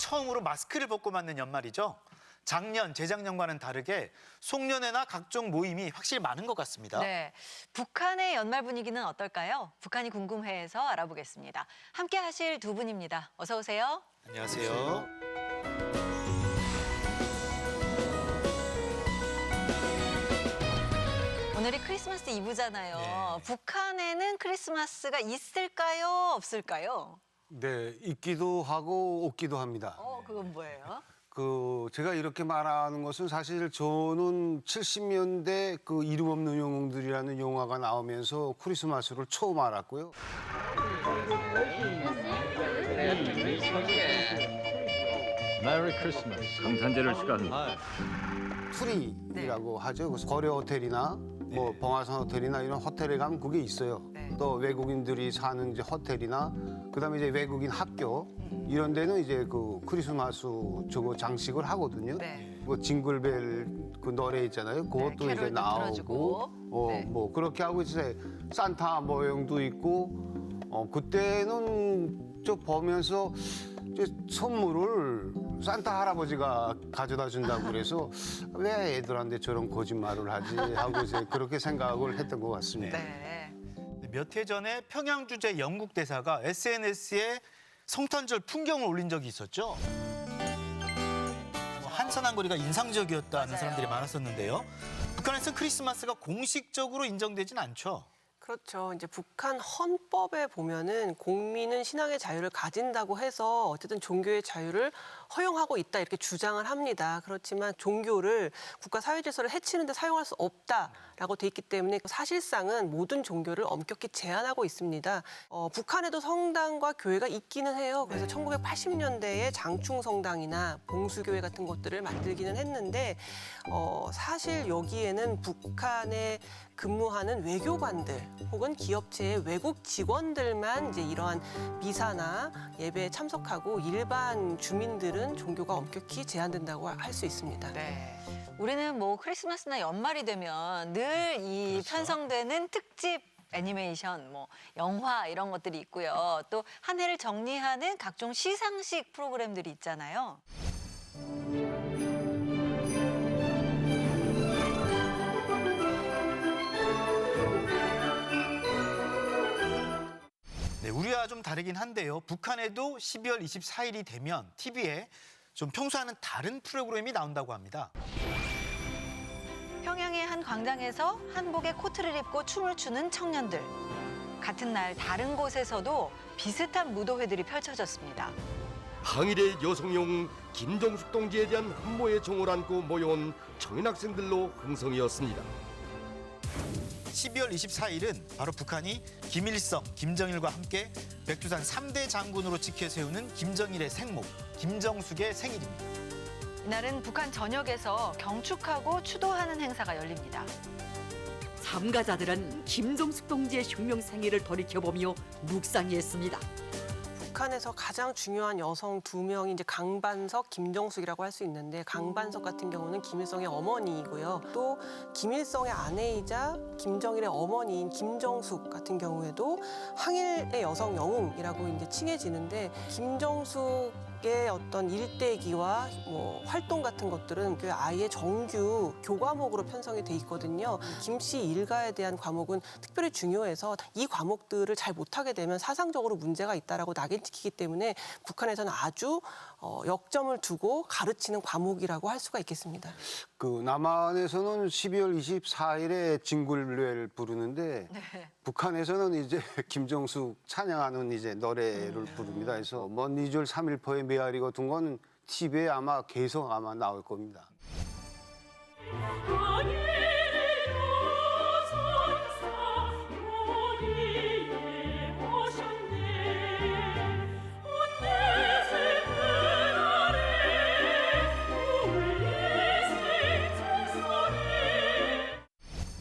처음으로 마스크를 벗고 맞는 연말이죠. 작년, 재작년과는 다르게 송년회나 각종 모임이 확실히 많은 것 같습니다. 네, 북한의 연말 분위기는 어떨까요? 북한이 궁금해해서 알아보겠습니다. 함께 하실 두 분입니다. 어서 오세요. 안녕하세요. 오늘이 크리스마스 이브잖아요. 네. 북한에는 크리스마스가 있을까요? 없을까요? 네, 있기도 하고 없기도 합니다. 그건 뭐예요? 제가 이렇게 말하는 것은 사실 저는 70년대 그 이름 없는 영웅들이라는 영화가 나오면서 크리스마스를 처음 알았고요. 메리 크리스마스. 성탄절을 축하하는 투리라고 하죠. 그래서 거래 호텔이나 뭐 봉화산 호텔이나 이런 호텔에 가면 그게 있어요. 네. 또 외국인들이 사는 이제 호텔이나 그다음에 이제 외국인 학교 이런 데는 이제 그 크리스마스 저거 장식을 하거든요. 네. 그 징글벨 그 노래 있잖아요. 그것도 이제 캐롤도 나오고 틀어주고. 네. 뭐 그렇게 하고 이제 산타 모형도 있고 그때는 저 보면서 이제 선물을 산타 할아버지가 가져다 준다고 그래서 왜 애들한테 저런 거짓말을 하지 하고 이제 그렇게 생각을 했던 것 같습니다. 네. 몇 해 전에 평양 주재 영국 대사가 SNS에 성탄절 풍경을 올린 적이 있었죠. 한산한 거리가 인상적이었다는 맞아요. 사람들이 많았었는데요. 북한에서 크리스마스가 공식적으로 인정되진 않죠. 그렇죠. 이제 북한 헌법에 보면은 국민은 신앙의 자유를 가진다고 해서 어쨌든 종교의 자유를 허용하고 있다 이렇게 주장을 합니다. 그렇지만 종교를 국가 사회 질서를 해치는 데 사용할 수 없다라고 돼 있기 때문에 사실상은 모든 종교를 엄격히 제한하고 있습니다. 북한에도 성당과 교회가 있기는 해요. 그래서 1980년대에 장충 성당이나 봉수교회 같은 것들을 만들기는 했는데 사실 여기에는 북한에 근무하는 외교관들 혹은 기업체의 외국 직원들만 이제 이러한 미사나 예배에 참석하고 일반 주민들은 종교가 엄격히 제한된다고 할 수 있습니다. 네. 우리는 뭐 크리스마스나 연말이 되면 늘 이 편성되는 특집 애니메이션, 뭐 영화 이런 것들이 있고요. 또 한 해를 정리하는 각종 시상식 프로그램들이 있잖아요. 네, 우리와 좀 다르긴 한데요. 북한에도 12월 24일이 되면 TV에 좀 평소와는 다른 프로그램이 나온다고 합니다. 평양의 한 광장에서 한복에 코트를 입고 춤을 추는 청년들. 같은 날 다른 곳에서도 비슷한 무도회들이 펼쳐졌습니다. 항일의 여성영 김정숙 동지에 대한 흠모의 정을 안고 모여온 청년 학생들로 흥성이었습니다. 12월 24일은 바로 북한이 김일성, 김정일과 함께 백두산 3대 장군으로 지켜 세우는 김정일의 생모, 김정숙의 생일입니다. 이날은 북한 전역에서 경축하고 추도하는 행사가 열립니다. 참가자들은 김정숙 동지의 혁명 생일을 돌이켜보며 묵상했습니다. 북한에서 가장 중요한 여성 두 명이 이제 강반석, 김정숙이라고 할 수 있는데 강반석 같은 경우는 김일성의 어머니이고요. 또 김일성의 아내이자 김정일의 어머니인 김정숙 같은 경우에도 항일의 여성 영웅이라고 이제 칭해지는데 김정숙의 어떤 일대기와 뭐 활동 같은 것들은 그 아예 정규 교과목으로 편성이 돼 있거든요. 김씨 일가에 대한 과목은 특별히 중요해서 이 과목들을 잘 못하게 되면 사상적으로 문제가 있다라고 낙인찍히기 때문에 북한에서는 아주 역점을 두고 가르치는 과목이라고 할 수가 있겠습니다. 그 남한에서는 12월 24일에 징굴벨 부르는데 북한에서는 이제 김정숙 찬양하는 이제 노래를 부릅니다. 그래서 먼 2절 3일포의 메아리 같은 건 TV에 아마 계속 아마 나올 겁니다.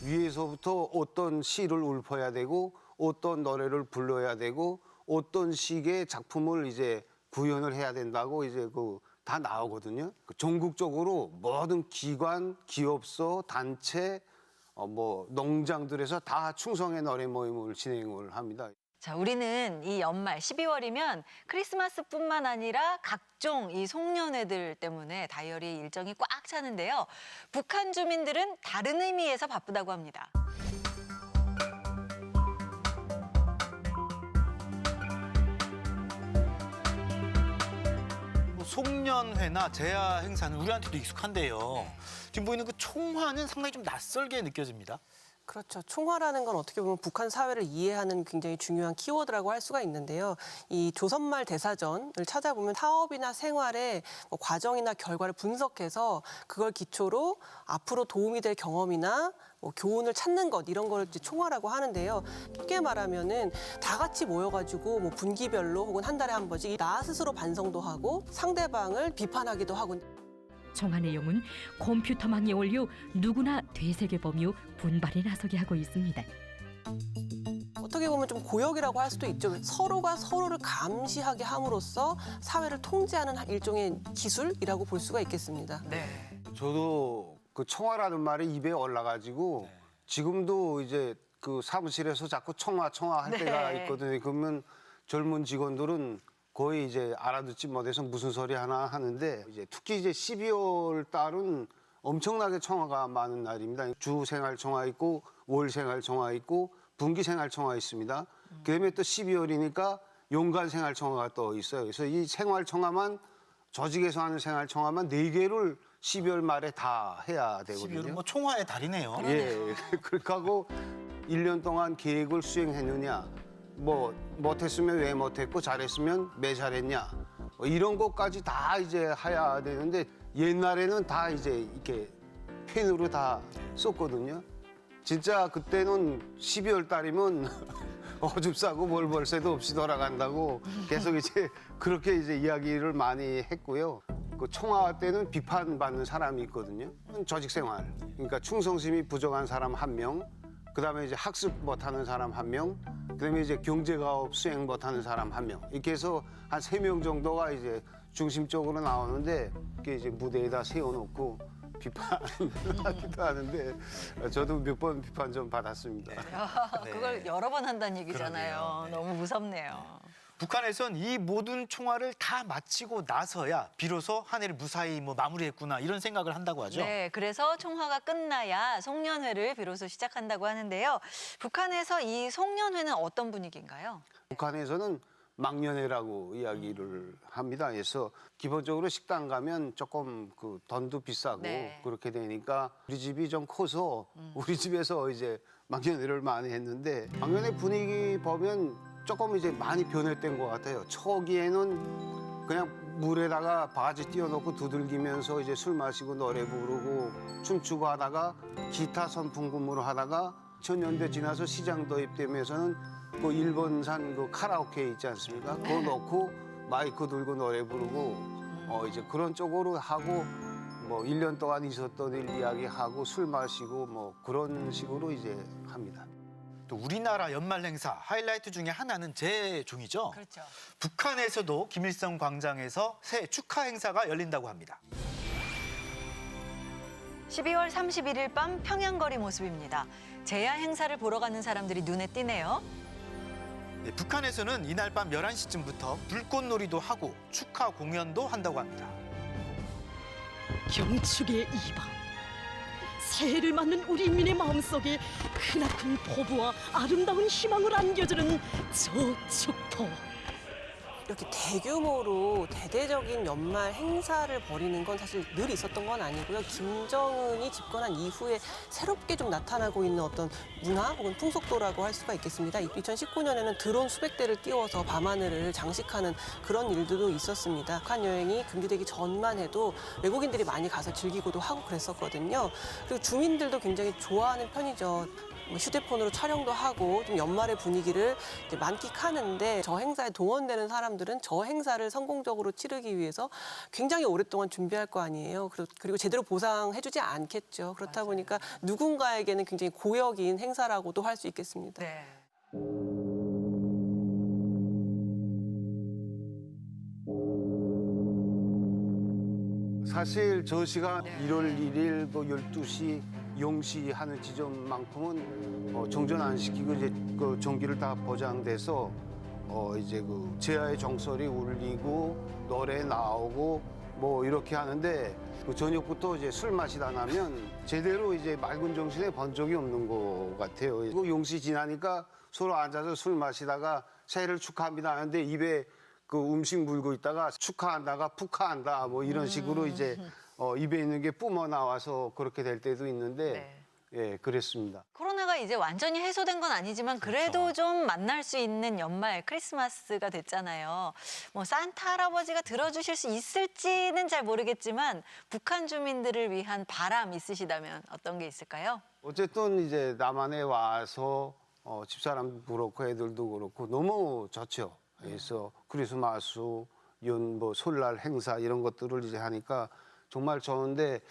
위에서부터 어떤 시를 읊어야 되고 어떤 노래를 불러야 되고 어떤 식의 작품을 이제 구현을 해야 된다고 이제 다 나오거든요. 전국적으로 모든 기관, 기업소, 단체, 뭐 농장들에서 다 충성의 노래 모임을 진행을 합니다. 자, 우리는 이 연말 12월이면 크리스마스뿐만 아니라 각종 이 송년회들 때문에 다이어리 일정이 꽉 차는데요. 북한 주민들은 다른 의미에서 바쁘다고 합니다. 뭐 송년회나 제야 행사는 우리한테도 익숙한데요. 지금 보이는 그 총화는 상당히 좀 낯설게 느껴집니다. 그렇죠. 총화라는 건 어떻게 보면 북한 사회를 이해하는 굉장히 중요한 키워드라고 할 수가 있는데요. 이 조선말 대사전을 찾아보면 사업이나 생활의 뭐 과정이나 결과를 분석해서 그걸 기초로 앞으로 도움이 될 경험이나 뭐 교훈을 찾는 것 이런 걸 이제 총화라고 하는데요. 쉽게 말하면은 다 같이 모여가지고 뭐 분기별로 혹은 한 달에 한 번씩 나 스스로 반성도 하고 상대방을 비판하기도 하고. 총화 내용은 컴퓨터망에 올려 누구나 되새겨보며 분발에 나서게 하고 있습니다. 어떻게 보면 좀 고역이라고 할 수도 있죠. 서로가 서로를 감시하게 함으로써 사회를 통제하는 일종의 기술이라고 볼 수가 있겠습니다. 네. 저도 그 청화라는 말이 입에 올라가지고 지금도 이제 그 사무실에서 자꾸 청화 할 네. 때가 있거든요. 그러면 젊은 직원들은 거의 이제 알아듣지 못해서 무슨 소리 하나 하는데 이제 특히 이제 12월 달은 엄청나게 청화가 많은 날입니다. 주 생활 청화 있고 월 생활 청화 있고 분기 생활 청화 있습니다. 그다음에 또 12월이니까 연간 생활 청화가 또 있어요. 그래서 이 생활 청화만 조직에서 하는 생활 청화만 4개를 12월 말에 다 해야 되거든요. 12월은 뭐 총화의 달이네요. 예, 그렇게 하고 1년 동안 계획을 수행했느냐, 뭐 못했으면 왜 못했고 잘했으면 왜 잘했냐, 뭐 이런 것까지 다 이제 해야 되는데 옛날에는 다 이제 이렇게 펜으로 다 썼거든요. 진짜 그때는 12월 달이면 오줌 싸고 뭘 볼 새도 없이 돌아간다고 계속 이제 그렇게 이제 이야기를 많이 했고요. 그 총화 때는 비판받는 사람이 있거든요. 조직 생활, 그러니까 충성심이 부족한 사람 1명, 그다음에 이제 학습 못하는 사람 1명, 그다음에 이제 경제가업 수행 못하는 사람 1명. 이렇게 해서 한 3명 정도가 이제 중심적으로 나오는데 그게 이제 무대에다 세워놓고 비판하기도 하는데 저도 몇 번 비판 좀 받았습니다. 그걸 여러 번 한다는 얘기잖아요. 그러게요. 네. 너무 무섭네요. 북한에선 이 모든 총화를 다 마치고 나서야 비로소 한 해를 무사히 뭐 마무리했구나 이런 생각을 한다고 하죠. 네, 그래서 총화가 끝나야 송년회를 비로소 시작한다고 하는데요. 북한에서 이 송년회는 어떤 분위기인가요? 북한에서는 막년회라고 이야기를 합니다. 그래서 기본적으로 식당 가면 조금 그 돈도 비싸고 네. 그렇게 되니까 우리 집이 좀 커서 우리 집에서 이제 막년회를 많이 했는데 막년회 분위기 보면 조금 이제 많이 변했던 것 같아요. 초기에는 그냥 물에다가 바가지 띄워놓고 두들기면서 이제 술 마시고 노래 부르고 춤추고 하다가 기타 선풍금으로 하다가 2000년대 지나서 시장 도입되면서는 그 일본산 그 카라오케 있지 않습니까? 그거 넣고 마이크 들고 노래 부르고 이제 그런 쪽으로 하고 뭐 1년 동안 있었던 일 이야기하고 술 마시고 뭐 그런 식으로 이제 합니다. 또 우리나라 연말 행사 하이라이트 중에 하나는 제종이죠. 그렇죠. 북한에서도 김일성 광장에서 새해 축하 행사가 열린다고 합니다. 12월 31일 밤 평양거리 모습입니다. 제야 행사를 보러 가는 사람들이 눈에 띄네요. 네, 북한에서는 이날 밤 11시쯤부터 불꽃놀이도 하고 축하 공연도 한다고 합니다. 경축의 이밤, 새해를 맞는 우리 인민의 마음속에 크나큰 포부와 아름다운 희망을 안겨주는 저 축포. 이렇게 대규모로 대대적인 연말 행사를 벌이는 건 사실 늘 있었던 건 아니고요. 김정은이 집권한 이후에 새롭게 좀 나타나고 있는 어떤 문화 혹은 풍속도라고 할 수가 있겠습니다. 2019년에는 드론 수백 대를 띄워서 밤하늘을 장식하는 그런 일들도 있었습니다. 북한 여행이 금지되기 전만 해도 외국인들이 많이 가서 즐기고도 하고 그랬었거든요. 그리고 주민들도 굉장히 좋아하는 편이죠. 휴대폰으로 촬영도 하고 좀 연말의 분위기를 이제 만끽하는데 저 행사에 동원되는 사람들은 저 행사를 성공적으로 치르기 위해서 굉장히 오랫동안 준비할 거 아니에요. 그리고 제대로 보상해주지 않겠죠. 그렇다 보니까 누군가에게는 굉장히 고역인 행사라고도 할 수 있겠습니다. 네. 사실 저 시간 1월 1일 뭐 12시 용시하는 지점만큼은 정전 안 시키고 이제 그 전기를 다 보장돼서 이제 그 제아의 정설이 울리고 노래 나오고 뭐 이렇게 하는데 그 저녁부터 이제 술 마시다 나면 제대로 이제 맑은 정신에 번 적이 없는 것 같아요. 그 용시 지나니까 서로 앉아서 술 마시다가 새해를 축하합니다 하는데 입에 그 음식 물고 있다가 축하한다가 푹하한다 뭐 이런 식으로 이제 입에 있는 게 뿜어 나와서 그렇게 될 때도 있는데 네. 예, 그랬습니다. 코로나가 이제 완전히 해소된 건 아니지만 그래도 좀 만날 수 있는 연말 크리스마스가 됐잖아요. 뭐 산타 할아버지가 들어주실 수 있을지는 잘 모르겠지만 북한 주민들을 위한 바람 있으시다면 어떤 게 있을까요? 어쨌든 이제 남한에 와서 집사람도 그렇고 애들도 그렇고 너무 좋죠. 그래서 크리스마스, 뭐 설날 행사 이런 것들을 이제 하니까 정말 좋은데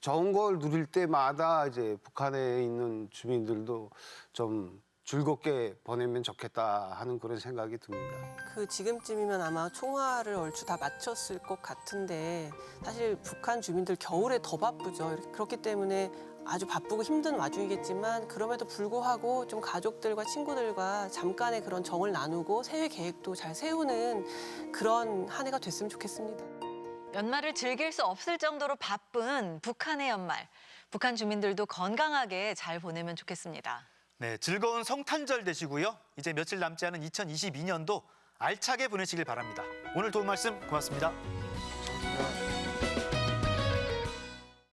좋은 걸 누릴 때마다 이제 북한에 있는 주민들도 좀 즐겁게 보내면 좋겠다 하는 그런 생각이 듭니다. 그 지금쯤이면 아마 총화를 얼추 다 마쳤을 것 같은데 사실 북한 주민들 겨울에 더 바쁘죠. 그렇기 때문에 아주 바쁘고 힘든 와중이겠지만 그럼에도 불구하고 좀 가족들과 친구들과 잠깐의 그런 정을 나누고 새해 계획도 잘 세우는 그런 한 해가 됐으면 좋겠습니다. 연말을 즐길 수 없을 정도로 바쁜 북한의 연말. 북한 주민들도 건강하게 잘 보내면 좋겠습니다. 네, 즐거운 성탄절 되시고요. 이제 며칠 남지 않은 2022년도 알차게 보내시길 바랍니다. 오늘 도움 말씀 고맙습니다.